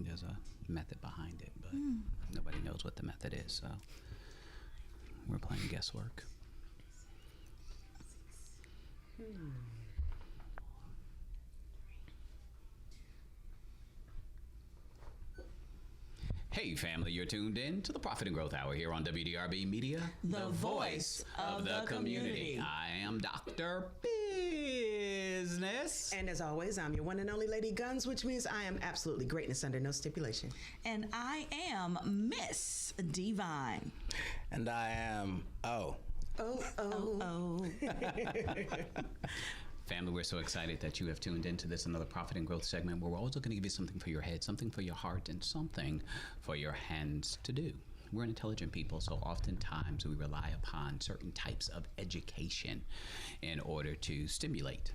There's a method behind it, but nobody knows what the method is, so we're playing guesswork. Hey family, you're tuned in to the Profit and Growth Hour here on WDRBmedia, the voice of the community. I am Dr. Bizness. And as always, I'm your one and only Lady Guns, which means I am absolutely greatness under no stipulation. And I am Miss Divine. And I am Family, we're so excited that you have tuned into this another Profit and Growth segment where we're always going to give you something for your head, something for your heart, and something for your hands to do. We're an intelligent people, so oftentimes we rely upon certain types of education in order to stimulate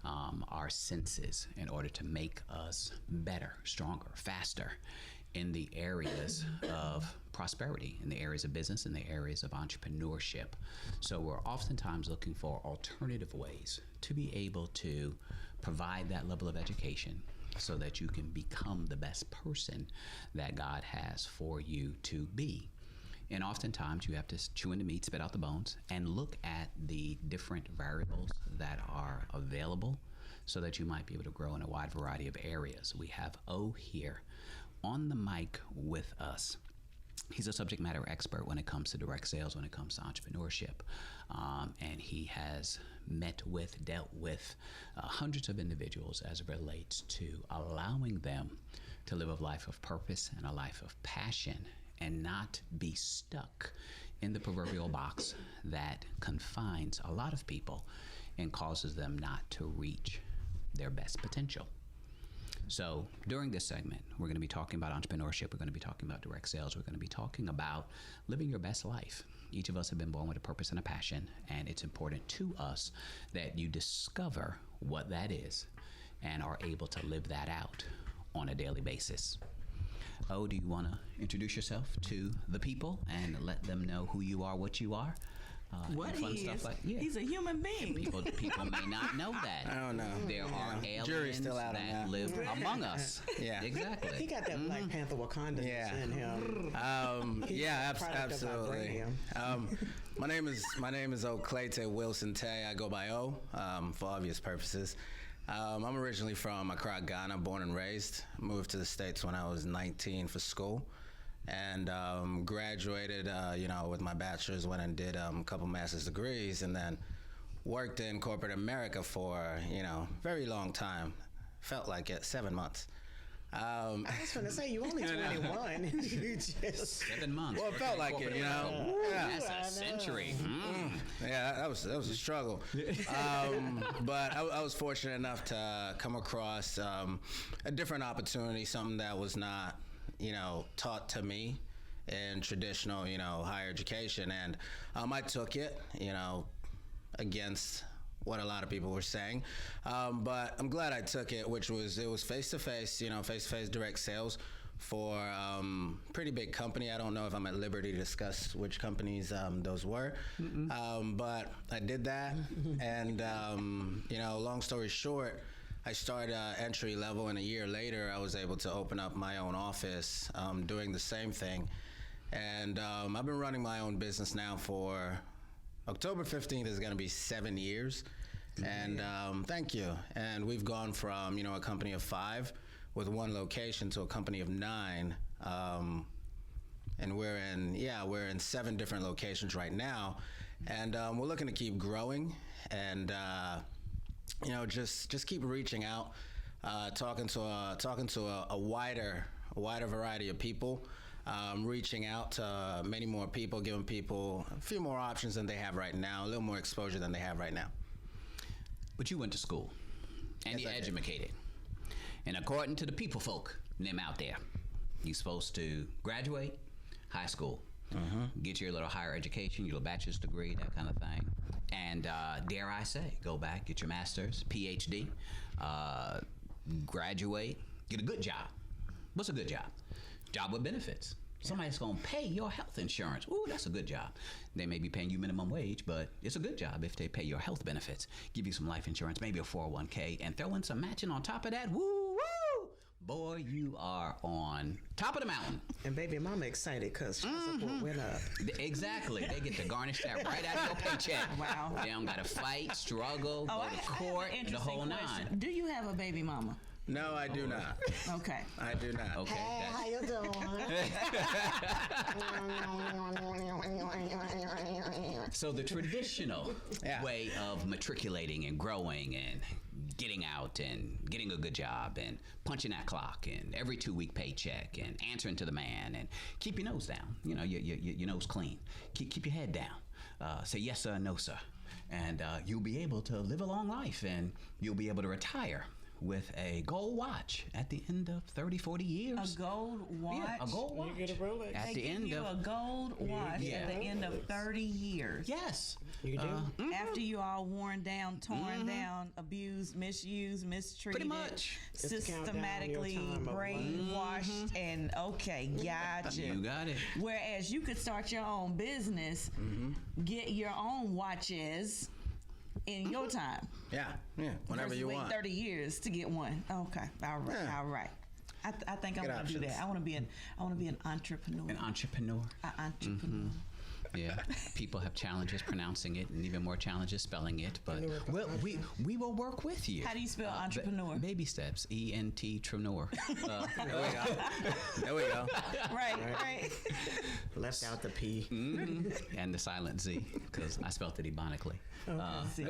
our senses, in order to make us better, stronger, faster in the areas of prosperity, in the areas of business, in the areas of entrepreneurship. So we're oftentimes looking for alternative ways to be able to provide that level of education so that you can become the best person that God has for you to be. And oftentimes you have to chew in the meat, spit out the bones, and look at the different variables that are available so that you might be able to grow in a wide variety of areas. We have O here on the mic with us. He's a subject matter expert when it comes to direct sales, when it comes to entrepreneurship. And he has dealt with hundreds of individuals as it relates to allowing them to live a life of purpose and a life of passion and not be stuck in the proverbial box that confines a lot of people and causes them not to reach their best potential. So during this segment, we're going to be talking about entrepreneurship. We're going to be talking about direct sales. We're going to be talking about living your best life. Each of us have been born with a purpose and a passion, and it's important to us that you discover what that is and are able to live that out on a daily basis. Oh, do you want to introduce yourself to the people and let them know who you are, what you are? What he is. He's a human being. People may not know that. I don't know. There are aliens Jury's still out that live among us. Yeah. Exactly. He got that Black Panther Wakanda in him. Absolutely. My name is Okletey Wilson Tay. I go by O for obvious purposes. I'm originally from Accra, Ghana, born and raised. Moved to the States when I was 19 for school. And graduated, with my bachelor's, went and did a couple master's degrees, and then worked in corporate America for, very long time. Felt like it, 7 months. I was going to say, you only 21. You just 7 months. Well, it felt like it, That's a century. Yeah, that was a struggle. But I was fortunate enough to come across a different opportunity, something that was not taught to me in traditional, higher education. And I took it, against what a lot of people were saying. But I'm glad I took it, it was face-to-face, face-to-face direct sales for pretty big company. I don't know if I'm at liberty to discuss which companies those were. But I did that. And, long story short, I started entry level, and a year later, I was able to open up my own office doing the same thing. And I've been running my own business now for October 15th is going to be 7 years. And thank you. And we've gone from, a company of 5 with 1 location to a company of 9. And we're in 7 different locations right now. And we're looking to keep growing and, just keep reaching out, talking to a wider variety of people, reaching out to many more people, giving people a few more options than they have right now, a little more exposure than they have right now. But you went to school, and you're educated. And according to the people folk, them out there, you're supposed to graduate high school, get your little higher education, your little bachelor's degree, that kind of thing. And dare I say, go back, get your master's, PhD, graduate, get a good job. What's a good job? Job with benefits. Somebody's going to pay your health insurance. Ooh, that's a good job. They may be paying you minimum wage, but it's a good job if they pay your health benefits, give you some life insurance, maybe a 401k, and throw in some matching on top of that. Woo, woo! boy, you are on top of the mountain. And baby mama excited because support went up. Exactly. They get to garnish that right out of your paycheck. Wow. They don't got to fight, struggle, go to court, the whole nine. Do you have a baby mama? No, I do not. Okay. I do not. Okay. Hey, how you doing? So the traditional way of matriculating and growing and getting out and getting a good job and punching that clock and every 2-week paycheck and answering to the man and keep your nose down, your nose clean. Keep your head down. Say yes sir, no sir. And you'll be able to live a long life and you'll be able to retire with a gold watch at the end of 30, 40 years. A gold watch? Yeah, a gold watch. You get a Rolex. At They the give end you of a gold watch at the end of 30 years. Yes. You do? After you all worn down, torn down, abused, misused, mistreated, Pretty much. systematically It's the countdown, your time of brainwashed, and gotcha. You got it. Whereas you could start your own business, get your own watches in your time. Yeah, whenever versus you wait want. 30 years to get one. Okay, all right, Yeah. all right. I think I Good want to do options. that. I want to be an entrepreneur. An entrepreneur. An entrepreneur. Yeah, people have challenges pronouncing it and even more challenges spelling it. But well, we will work with you. How do you spell entrepreneur? Baby steps. ENT-treneur. There we go. Right. Left out the P. And the silent Z because I spelled it ebonically. See,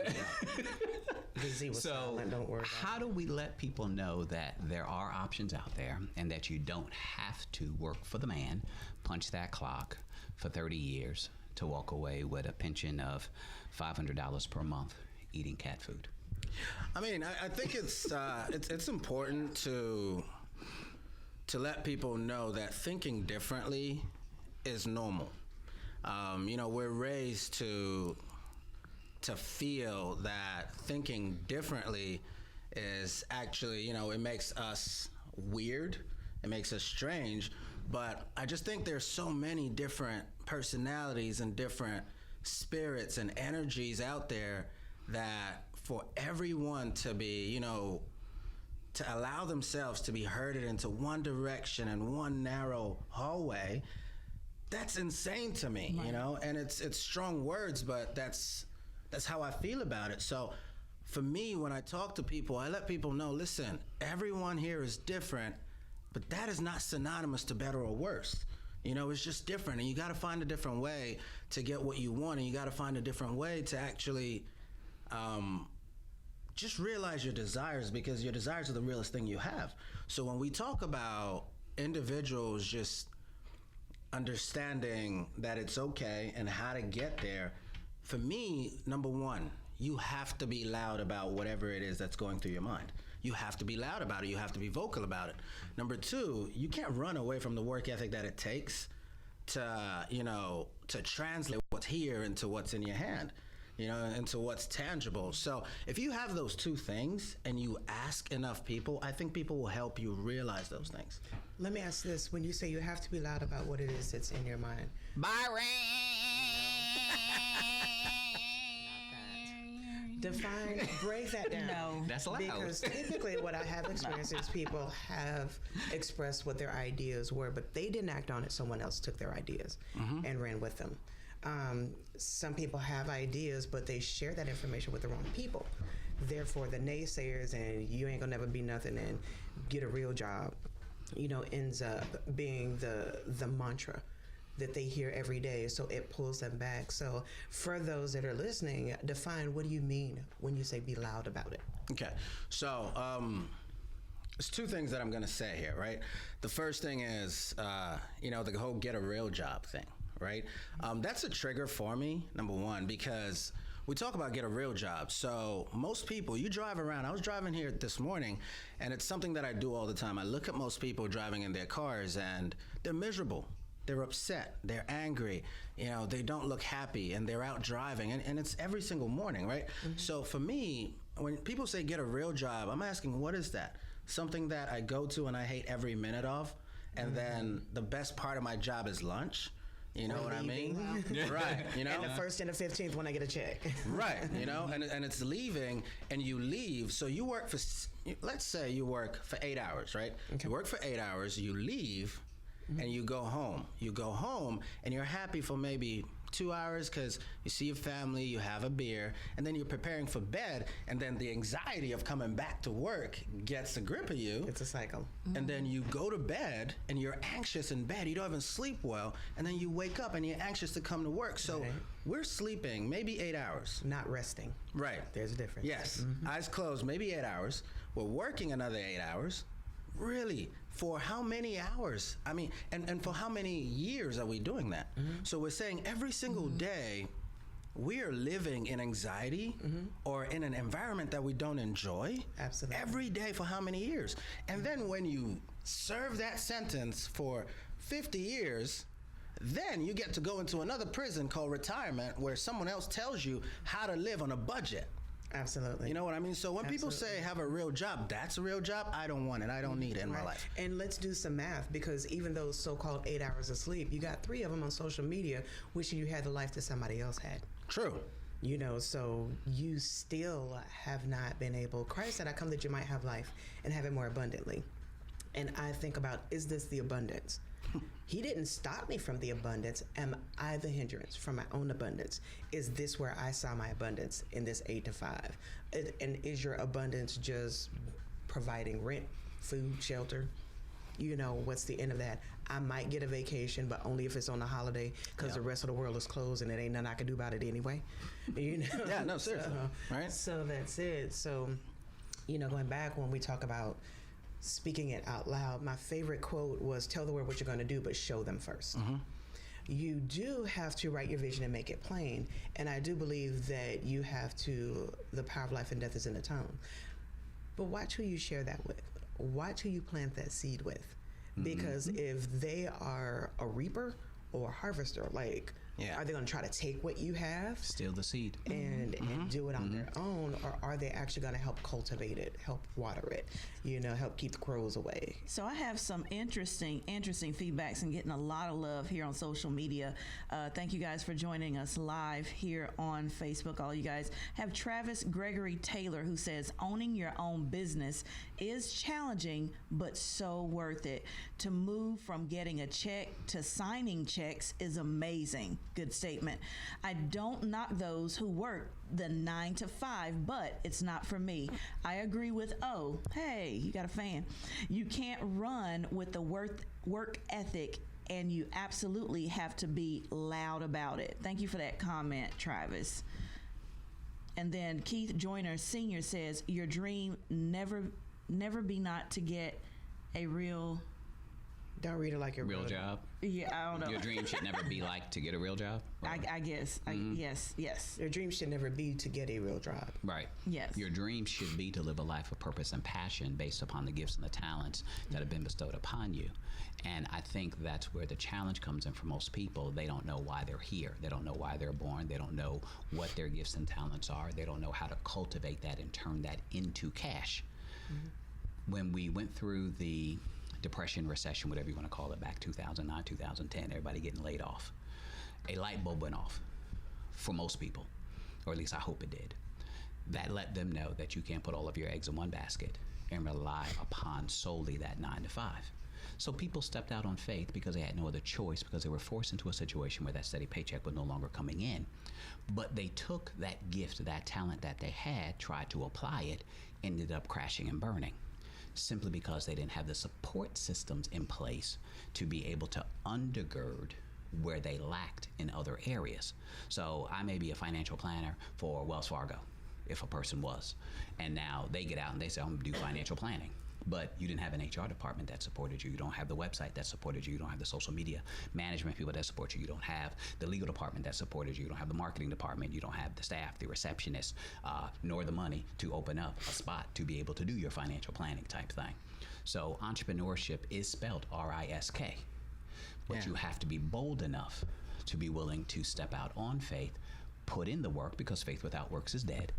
The Z was So, silent, don't worry about how do we let people know that there are options out there and that you don't have to work for the man, punch that clock for 30 years to walk away with a pension of $500 per month eating cat food? I mean, I think it's important to let people know that thinking differently is normal. We're raised to feel that thinking differently is actually, it makes us weird, it makes us strange. But I just think there's so many different personalities and different spirits and energies out there that for everyone to be, to allow themselves to be herded into one direction and one narrow hallway, that's insane to me, and it's strong words, but that's how I feel about it. So for me, when I talk to people, I let people know, listen, everyone here is different, but that is not synonymous to better or worse. It's just different, and you got to find a different way to get what you want, and you got to find a different way to actually just realize your desires, because your desires are the realest thing you have. So when we talk about individuals just understanding that it's okay and how to get there, for me, number one, you have to be loud about whatever it is that's going through your mind. You have to be loud about it. You have to be vocal about it. Number two, you can't run away from the work ethic that it takes to translate what's here into what's in your hand, into what's tangible. So if you have those two things and you ask enough people, I think people will help you realize those things. Let me ask this. When you say you have to be loud about what it is that's in your mind, Byron! break that down. No. That's loud. Because typically what I have experienced is people have expressed what their ideas were, but they didn't act on it. Someone else took their ideas and ran with them. Some people have ideas, but they share that information with the wrong people. Therefore, the naysayers and you ain't gonna never be nothing and get a real job, ends up being the mantra that they hear every day, so it pulls them back. So for those that are listening, define, what do you mean when you say be loud about it? Okay, so there's two things that I'm gonna say here, right? The first thing is, the whole get a real job thing, right? That's a trigger for me, number one, because we talk about get a real job. So most people, you drive around, I was driving here this morning, and it's something that I do all the time. I look at most people driving in their cars and they're miserable. They're upset, they're angry, they don't look happy, and they're out driving, and it's every single morning, right? So for me, when people say get a real job, I'm asking, what is that? Something that I go to and I hate every minute of, and then the best part of my job is lunch? You know what I mean? Right. You know? And the 1st and the 15th when I get a check. Right, you know, and it's leaving, and you leave. So you work for, let's say you work for 8 hours, right? Okay. You work for 8 hours, you leave, and you go home. You go home, and you're happy for maybe 2 hours because you see your family, you have a beer, and then you're preparing for bed, and then the anxiety of coming back to work gets a grip of you. It's a cycle. And then you go to bed, and you're anxious in bed. You don't even sleep well, and then you wake up, and you're anxious to come to work. So we're sleeping maybe 8 hours. Not resting. Right. There's a difference. Yes. Eyes closed, maybe 8 hours. We're working another 8 hours. Really? For how many hours? I mean, and for how many years are we doing that? So we're saying every single day we are living in anxiety or in an environment that we don't enjoy. Absolutely. Every day for how many years? And then when you serve that sentence for 50 years, then you get to go into another prison called retirement where someone else tells you how to live on a budget. Absolutely. You know what I mean? So when people say have a real job, that's a real job. I don't want it. I don't need it in my life. And let's do some math, because even those so-called 8 hours of sleep, you got 3 of them on social media wishing you had the life that somebody else had. True. You know, so you still have not been able. Christ said, I come that you might have life and have it more abundantly. And I think about, is this the abundance? He didn't stop me from the abundance. Am I the hindrance from my own abundance? Is this where I saw my abundance in this 8 to 5? And is your abundance just providing rent, food, shelter? You know, what's the end of that? I might get a vacation, but only if it's on a holiday, because the rest of the world is closed and it ain't nothing I can do about it anyway. You know? Yeah, no, seriously. Right? So that's it. So, you know, going back when we talk about speaking it out loud, my favorite quote was, tell the world what you're going to do, but show them first. You do have to write your vision and make it plain. And I do believe that you have to, the power of life and death is in the tongue. But watch who you share that with. Watch who you plant that seed with. Because if they are a reaper or a harvester, like, are they going to try to take what you have, steal the seed, and do it on their own, or are they actually going to help cultivate it, help water it, you know, help keep the crows away? So I have some interesting feedbacks and getting a lot of love here on social media. Thank you guys for joining us live here on Facebook. All you guys have Travis Gregory Taylor, who says owning your own business is challenging but so worth it. To move from getting a check to signing checks is amazing. Good statement. I don't knock those who work the 9 to 5, but it's not for me. I agree with hey, you got a fan. You can't run with the work ethic, and you absolutely have to be loud about it. Thank you for that comment, Travis. And then Keith Joyner Sr. says, your dream never be not to get a real... Don't read it like your real job. Yeah, I don't know. Your dream should never be like to get a real job. I guess. Yes. Your dream should never be to get a real job. Right. Yes. Your dream should be to live a life of purpose and passion based upon the gifts and the talents that have been bestowed upon you. And I think that's where the challenge comes in for most people. They don't know why they're here. They don't know why they're born. They don't know what their gifts and talents are. They don't know how to cultivate that and turn that into cash. When we went through the depression, recession, whatever you want to call it, back 2009, 2010, everybody getting laid off, a light bulb went off for most people, or at least I hope it did. That let them know that you can't put all of your eggs in one basket and rely upon solely that 9 to 5. So people stepped out on faith because they had no other choice, because they were forced into a situation where that steady paycheck was no longer coming in. But they took that gift, that talent that they had, tried to apply it, ended up crashing and burning, simply because they didn't have the support systems in place to be able to undergird where they lacked in other areas. So I may be a financial planner for Wells Fargo, if a person was, and now they get out and they say, I'm gonna do financial planning. But you didn't have an HR department that supported you. You don't have the website that supported you. You don't have the social media management people that support you. You don't have the legal department that supported you. You don't have the marketing department. You don't have the staff, the receptionist, nor the money to open up a spot to be able to do your financial planning type thing. So entrepreneurship is spelled R-I-S-K. But you have to be bold enough to be willing to step out on faith, put in the work, because faith without works is dead.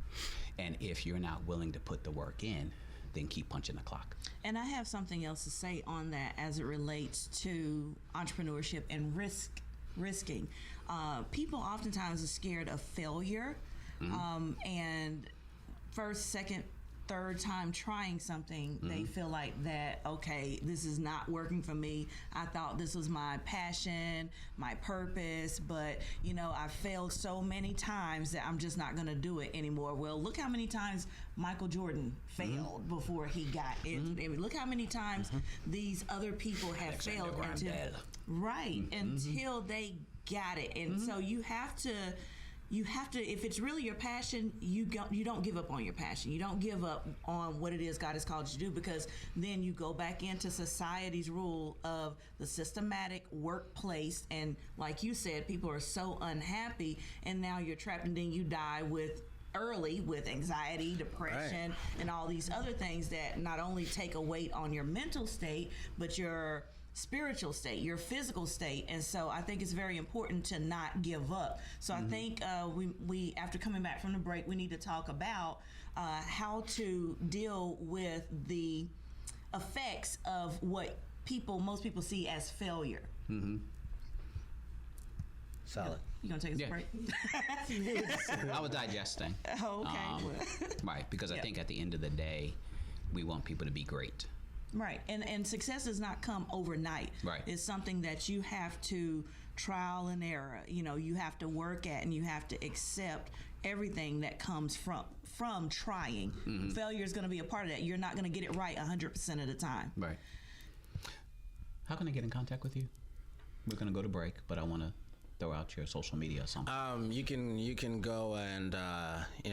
And if you're not willing to put the work in, then keep punching the clock. And I have something else to say on that as it relates to entrepreneurship and risk risking. People oftentimes are scared of failure, and first, second, third time trying something, they feel like that, okay, this is not working for me. I thought this was my passion, my purpose, but I failed so many times that I'm just not going to do it anymore. Well, look how many times Michael Jordan failed before he got it. I mean, look how many times these other people have failed until they got it. And so you have to, if it's really your passion, you don't give up on your passion. You don't give up on what it is God has called you to do, because then you go back into society's rule of the systematic workplace. And like you said, people are so unhappy, and now you're trapped, and then you die early with anxiety, depression, and all these other things that not only take a weight on your mental state, but your spiritual state, your physical state. And so I think it's very important to not give up. So I think we after coming back from the break, we need to talk about how to deal with the effects of what most people see as failure. Solid. You gonna take us a break? I was digesting. Oh, okay. Right, because I think at the end of the day, we want people to be great. Right, and success does not come overnight. Right. It's something that you have to trial and error. You have to work at, and you have to accept everything that comes from trying. Failure is going to be a part of that. You're not going to get it right 100% of the time. Right. How can I get in contact with you? We're going to go to break, but I want to throw out your social media or something. You can go and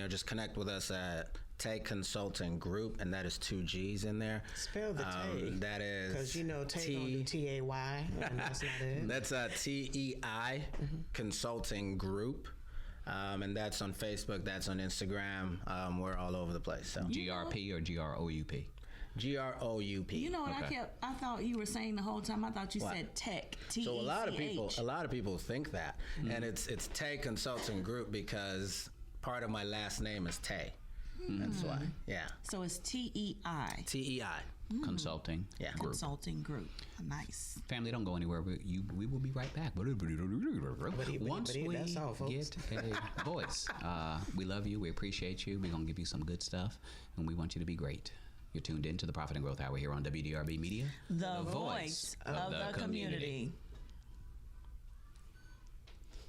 just connect with us at Tay Consulting Group, and that is 2 G's in there. Spell the Tay. That is because Tay don't do T-A-Y, and that's not it. That's T-E-I Consulting Group. And that's on Facebook, that's on Instagram. We're all over the place. So GRP or GROUP? GROUP. You know what? Okay. I thought you were saying the whole time. I thought you said tech. T-E-C-H. So a lot of people think that, and it's Tay Consulting Group because part of my last name is Tay. That's why. Yeah. So it's T-E-I. T-E-I. Consulting Group. Consulting Group. Nice. Family, don't go anywhere. We will be right back. Once we that's all, folks. get a voice. We love you. We appreciate you. We're going to give you some good stuff, and we want you to be great. You're tuned in to the Profit and Growth Hour here on WDRB Media. The voice of the community.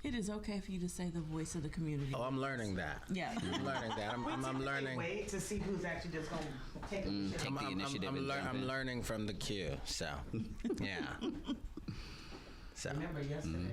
It is okay for you to say the voice of the community. Oh, I'm learning that. Yeah. I'm learning that. I'm learning. Wait to see who's actually just going to take the initiative. I'm learning from the cue. So, yeah. So. Remember yesterday.